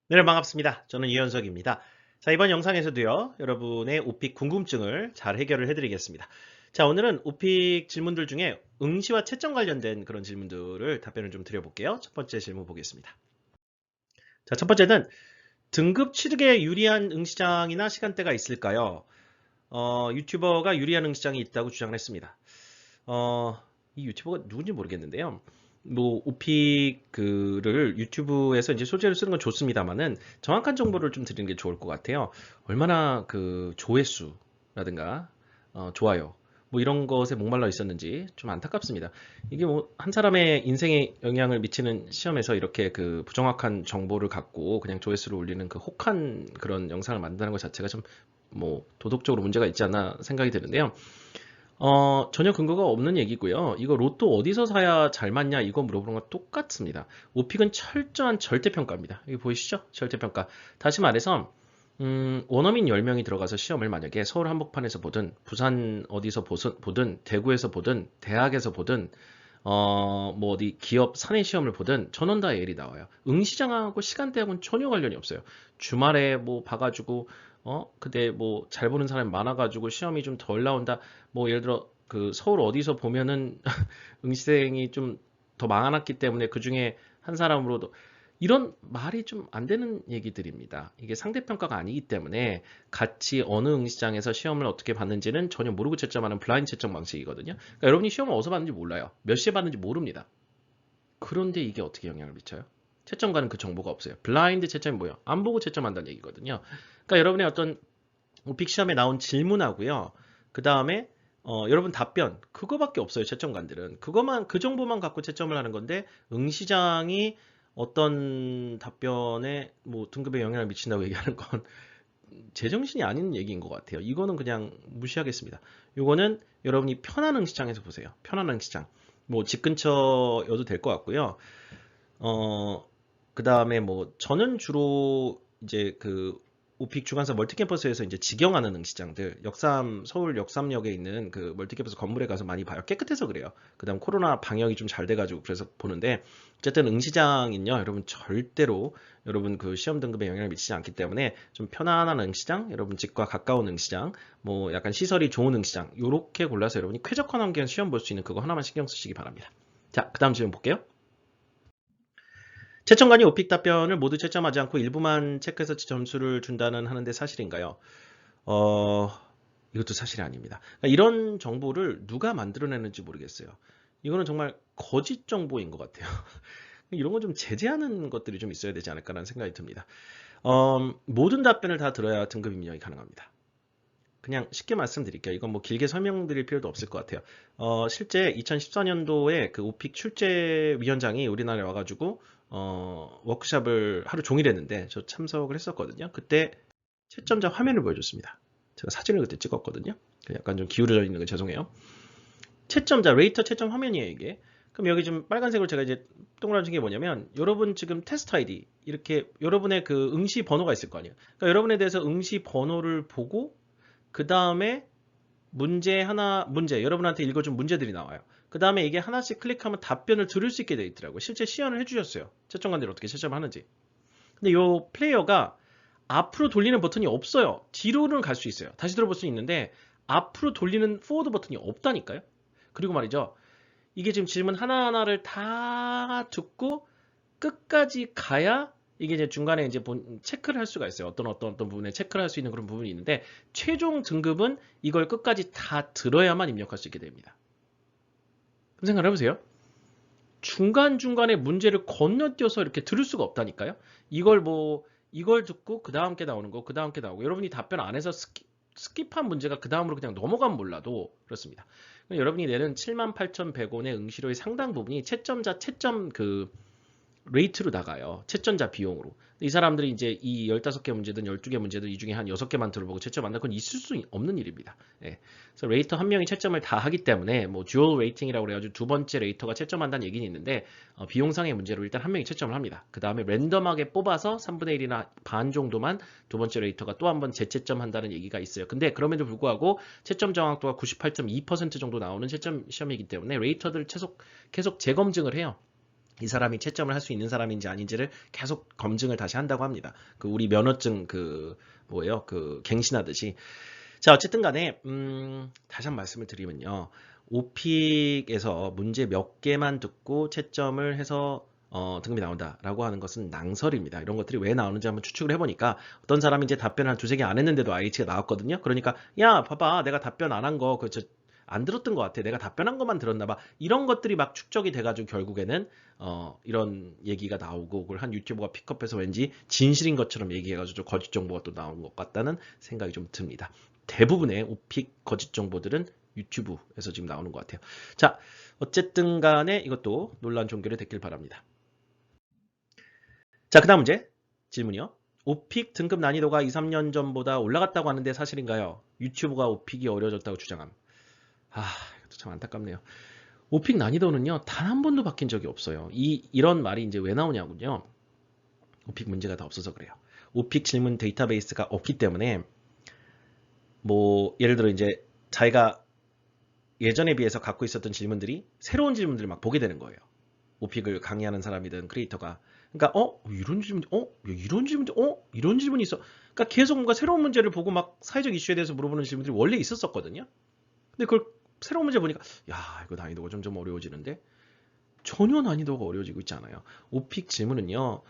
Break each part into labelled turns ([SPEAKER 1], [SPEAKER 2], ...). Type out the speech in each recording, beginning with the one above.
[SPEAKER 1] 네, 반갑습니다. 저는 이현석입니다. 자, 이번 영상에서도요, 여러분의 오픽 궁금증을 잘 해결을 해드리겠습니다. 자, 오늘은 오픽 질문들 중에 응시와 채점 관련된 그런 질문들을 답변을 좀 드려볼게요. 첫 번째 질문 보겠습니다. 자, 첫 번째는 등급 취득에 유리한 응시장이나 시간대가 있을까요? 유튜버가 유리한 응시장이 있다고 주장을 했습니다. 어, 이 유튜버가 누군지 모르겠는데요. 뭐 오픽 그를 유튜브에서 이제 소재로 쓰는 건 좋습니다만은 정확한 정보를 좀 드리는 게 좋을 것 같아요. 얼마나 그 조회수라든가 좋아요 뭐 이런 것에 목말라 있었는지 좀 안타깝습니다. 이게 뭐 한 사람의 인생에 영향을 미치는 시험에서 이렇게 그 부정확한 정보를 갖고 그냥 조회수를 올리는 그 혹한 그런 영상을 만든다는 것 자체가 좀 뭐 도덕적으로 문제가 있지 않나 생각이 드는데요. 전혀 근거가 없는 얘기고요. 이거 로또 어디서 사야 잘 맞냐 이거 물어보는 건 똑같습니다. 오픽은 철저한 절대평가입니다. 여기 보이시죠? 절대평가. 다시 말해서 원어민 10명이 들어가서 시험을 만약에 서울 한복판에서 보든 부산 어디서 보든 대구에서 보든 대학에서 보든 뭐 어디 기업 사내 시험을 보든 전원 다 L이 나와요. 응시장하고 시간대하고는 전혀 관련이 없어요. 주말에 뭐 봐가지고 근데 뭐 잘 보는 사람이 많아가지고 시험이 좀 덜 나온다. 뭐 예를 들어 그 서울 어디서 보면은 응시생이 좀 더 많았기 때문에 그 중에 한 사람으로도 이런 말이 좀 안 되는 얘기들입니다. 이게 상대평가가 아니기 때문에 같이 어느 응시장에서 시험을 어떻게 봤는지는 전혀 모르고 채점하는 블라인드 채점 방식이거든요. 그러니까 여러분이 시험을 어디서 봤는지 몰라요. 몇 시에 봤는지 모릅니다. 그런데 이게 어떻게 영향을 미쳐요? 채점과는 그 정보가 없어요. 블라인드 채점이 뭐예요? 안 보고 채점한다는 얘기거든요. 그러니까 여러분의 어떤 오픽 시험에 나온 질문하고요. 그 다음에 여러분 답변 그거밖에 없어요. 채점관들은 그것만 그 정보만 갖고 채점을 하는 건데 응시장이 어떤 답변에 뭐 등급에 영향을 미친다고 얘기하는 건 제정신이 아닌 얘기인 것 같아요. 이거는 그냥 무시하겠습니다. 이거는 여러분이 편한 응시장에서 보세요. 편한 응시장. 뭐 집 근처여도 될 것 같고요. 어, 그 다음에 뭐 저는 주로 이제 그 오픽 주간사 멀티캠퍼스에서 이제 직영하는 응시장들 역삼 서울 역삼역에 있는 그 멀티캠퍼스 건물에 가서 많이 봐요. 깨끗해서 그래요. 그다음 코로나 방역이 좀 잘 돼가지고 그래서 보는데 어쨌든 응시장은요 여러분 절대로 여러분 그 시험 등급에 영향을 미치지 않기 때문에 좀 편안한 응시장 여러분 집과 가까운 응시장 뭐 약간 시설이 좋은 응시장 요렇게 골라서 여러분이 쾌적한 환경에서 시험 볼 수 있는 그거 하나만 신경 쓰시기 바랍니다. 자, 그다음 질문 볼게요. 채점관이 오픽 답변을 모두 채점하지 않고 일부만 체크해서 점수를 준다는 하는데 사실인가요? 어, 이것도 사실이 아닙니다. 그러니까 이런 정보를 누가 만들어내는지 모르겠어요. 이거는 정말 거짓 정보인 것 같아요. 이런 건 좀 제재하는 것들이 좀 있어야 되지 않을까라는 생각이 듭니다. 모든 답변을 다 들어야 등급 임명이 가능합니다. 그냥 쉽게 말씀드릴게요. 이건 뭐 길게 설명드릴 필요도 없을 것 같아요. 실제 2014년도에 그 오픽 출제위원장이 우리나라에 와가지고 워크샵을 하루 종일 했는데 저 참석을 했었거든요. 그때 채점자 화면을 보여줬습니다. 제가 사진을 그때 찍었거든요. 약간 좀 기울어져 있는 거 죄송해요. 채점자 레이터 채점 화면이에요 이게. 그럼 여기 좀 빨간색으로 제가 이제 동그라미 게 뭐냐면 여러분 지금 테스트 아이디 이렇게 여러분의 그 응시 번호가 있을 거 아니에요. 그러니까 여러분에 대해서 응시 번호를 보고 그 다음에 문제 여러분한테 읽어준 문제들이 나와요. 그 다음에 이게 하나씩 클릭하면 답변을 들을 수 있게 돼 있더라고요. 실제 시연을 해주셨어요. 채점관들이 어떻게 채점하는지. 근데 이 플레이어가 앞으로 돌리는 버튼이 없어요. 뒤로는 갈 수 있어요. 다시 들어볼 수 있는데 앞으로 돌리는 포워드 버튼이 없다니까요. 그리고 말이죠. 이게 지금 질문 하나하나를 다 듣고 끝까지 가야 이게 이제 중간에 이제 체크를 할 수가 있어요. 어떤 부분에 체크를 할 수 있는 그런 부분이 있는데 최종 등급은 이걸 끝까지 다 들어야만 입력할 수 있게 됩니다. 그럼 생각을 해보세요. 중간중간에 문제를 건너뛰어서 이렇게 들을 수가 없다니까요. 이걸 듣고 그 다음 게 나오는 거, 그 다음 게 나오고 여러분이 답변 안 해서 스킵한 문제가 그 다음으로 그냥 넘어가면 몰라도 그렇습니다. 여러분이 내는 78,100원의 응시료의 상당 부분이 채점자 채점 그 레이트로 나가요. 채점자 비용으로. 이 사람들이 이제 이 15개 문제든 12개 문제든 이 중에 한 6개만 들어보고 채점한다. 그건 있을 수 없는 일입니다. 예. 그래서 레이터 한 명이 채점을 다 하기 때문에 뭐 듀얼 레이팅이라고 그래가지고 두 번째 레이터가 채점한다는 얘기는 있는데 비용상의 문제로 일단 한 명이 채점을 합니다. 그 다음에 랜덤하게 뽑아서 3분의 1이나 반 정도만 두 번째 레이터가 또 한 번 재채점한다는 얘기가 있어요. 근데 그럼에도 불구하고 채점 정확도가 98.2% 정도 나오는 채점 시험이기 때문에 레이터들 계속 재검증을 해요. 이 사람이 채점을 할 수 있는 사람인지 아닌지를 계속 검증을 다시 한다고 합니다. 그 우리 면허증 뭐예요? 갱신하듯이. 자, 어쨌든 간에 다시 한 번 말씀을 드리면요. 오픽에서 문제 몇 개만 듣고 채점을 해서 등급이 나온다라고 하는 것은 낭설입니다. 이런 것들이 왜 나오는지 한번 추측을 해보니까 어떤 사람이 이제 답변을 한 두세 개 안 했는데도 IH가 나왔거든요. 그러니까 야, 봐봐, 내가 답변 안 한 거, 안 들었던 것 같아. 내가 답변한 것만 들었나 봐. 이런 것들이 막 축적이 돼가지고 결국에는 이런 얘기가 나오고 그걸 한 유튜버가 픽업해서 왠지 진실인 것처럼 얘기해가지고 좀 거짓 정보가 또 나온 것 같다는 생각이 좀 듭니다. 대부분의 오픽 거짓 정보들은 유튜브에서 지금 나오는 것 같아요. 자, 어쨌든 간에 이것도 논란 종결이 됐길 바랍니다. 자, 그 다음 문제 질문이요. 오픽 등급 난이도가 2, 3년 전보다 올라갔다고 하는데 사실인가요? 유튜브가 오픽이 어려워졌다고 주장함. 이것도 참 안타깝네요. 오픽 난이도는요, 단 한 번도 바뀐 적이 없어요. 이런 말이 이제 왜 나오냐군요. 오픽 문제가 다 없어서 그래요. 오픽 질문 데이터베이스가 없기 때문에, 예를 들어 이제 자기가 예전에 비해서 갖고 있었던 질문들이 새로운 질문들을 막 보게 되는 거예요. 오픽을 강의하는 사람이든 크리에이터가. 그러니까, 이런 질문, 이런 질문, 이런 질문이 있어. 그러니까 계속 뭔가 새로운 문제를 보고 막 사회적 이슈에 대해서 물어보는 질문들이 원래 있었었거든요. 근데 그걸 새로운 문제 보니까 야, 이거 난이도가 점점 어려워지는데 전혀 난이도가 어려워지고 있지 않아요. 오픽 질문은요.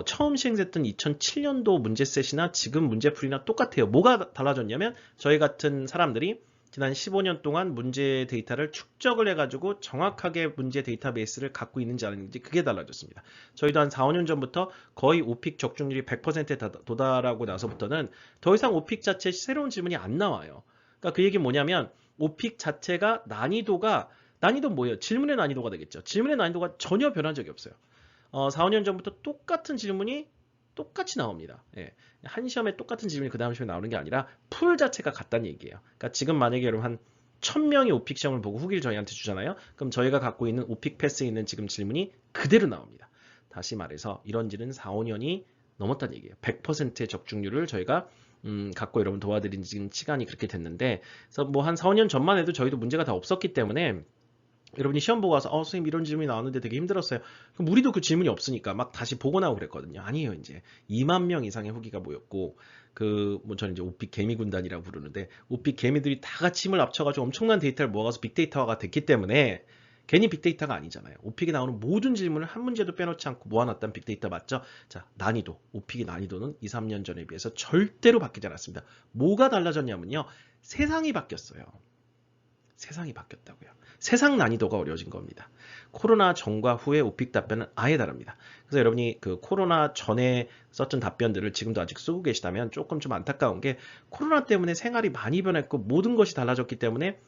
[SPEAKER 1] 처음 시행됐던 2007년도 문제셋이나 지금 문제풀이나 똑같아요. 뭐가 달라졌냐면 저희 같은 사람들이 지난 15년 동안 문제 데이터를 축적을 해가지고 정확하게 문제 데이터베이스를 갖고 있는지 아닌지 그게 달라졌습니다. 저희도 한 4, 5년 전부터 거의 오픽 적중률이 100%에 도달하고 나서부터는 더 이상 오픽 자체에 새로운 질문이 안 나와요. 그러니까 그 얘기는 뭐냐면 오픽 자체가 난이도 뭐예요? 질문의 난이도가 되겠죠. 질문의 난이도가 전혀 변한 적이 없어요. 4, 5년 전부터 똑같은 질문이 똑같이 나옵니다. 예. 한 시험에 똑같은 질문이 그 다음 시험에 나오는 게 아니라 풀 자체가 같다는 얘기예요. 그러니까 지금 만약에 여러분 한 1000명이 오픽 시험을 보고 후기를 저희한테 주잖아요. 그럼 저희가 갖고 있는 오픽 패스에 있는 지금 질문이 그대로 나옵니다. 다시 말해서 이런 지는 4, 5년이 넘었다는 얘기예요. 100%의 적중률을 저희가 갖고 여러분 도와드린 지금 시간이 그렇게 됐는데, 그래서 한 4, 5년 전만 해도 저희도 문제가 다 없었기 때문에 여러분이 시험 보고 와서 선생님 이런 질문이 나왔는데 되게 힘들었어요. 그럼 우리도 그 질문이 없으니까 막 다시 보고 나오고 그랬거든요. 아니에요. 이제 2만 명 이상의 후기가 모였고 저는 이제 오픽 개미 군단이라고 부르는데 오픽 개미들이 다 같이 힘을 합쳐가지고 엄청난 데이터를 모아서 빅데이터화가 됐기 때문에 괜히 빅데이터가 아니잖아요. 오픽에 나오는 모든 질문을 한 문제도 빼놓지 않고 모아놨던 빅데이터 맞죠? 자, 난이도. 오픽의 난이도는 2, 3년 전에 비해서 절대로 바뀌지 않았습니다. 뭐가 달라졌냐면요. 세상이 바뀌었어요. 세상이 바뀌었다고요. 세상 난이도가 어려워진 겁니다. 코로나 전과 후의 오픽 답변은 아예 다릅니다. 그래서 여러분이 그 코로나 전에 썼던 답변들을 지금도 아직 쓰고 계시다면 조금 좀 안타까운 게 코로나 때문에 생활이 많이 변했고 모든 것이 달라졌기 때문에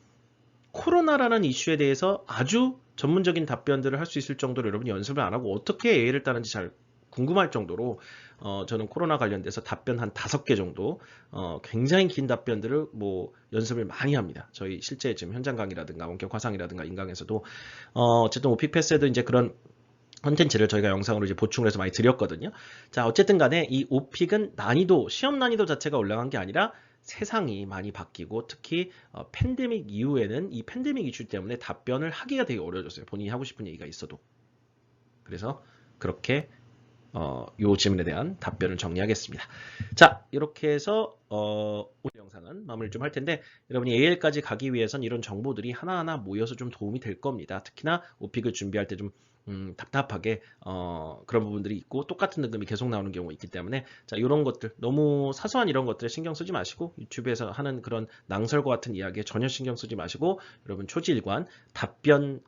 [SPEAKER 1] 코로나라는 이슈에 대해서 아주 전문적인 답변들을 할 수 있을 정도로 여러분이 연습을 안 하고 어떻게 A를 따는지 잘 궁금할 정도로 저는 코로나 관련돼서 답변 한 5개 정도 굉장히 긴 답변들을 연습을 많이 합니다. 저희 실제 지금 현장 강의라든가 원격 화상이라든가 인강에서도 어쨌든 오픽 패스에도 이제 그런 컨텐츠를 저희가 영상으로 이제 보충을 해서 많이 드렸거든요. 자, 어쨌든 간에 이 오픽은 시험 난이도 자체가 올라간 게 아니라 세상이 많이 바뀌고 특히 팬데믹 이후에는 이 팬데믹 이슈 때문에 답변을 하기가 되게 어려워졌어요. 본인이 하고 싶은 얘기가 있어도. 그래서 그렇게 요 질문에 대한 답변을 정리하겠습니다. 자, 이렇게 해서 오늘 영상은 마무리를 좀 할 텐데 여러분이 AL까지 가기 위해선 이런 정보들이 하나하나 모여서 좀 도움이 될 겁니다. 특히나 오픽을 준비할 때 좀 답답하게 그런 부분들이 있고 똑같은 등급이 계속 나오는 경우가 있기 때문에 자, 이런 것들 너무 사소한 이런 것들에 신경 쓰지 마시고 유튜브에서 하는 그런 낭설과 같은 이야기에 전혀 신경 쓰지 마시고 여러분 초지일관 답변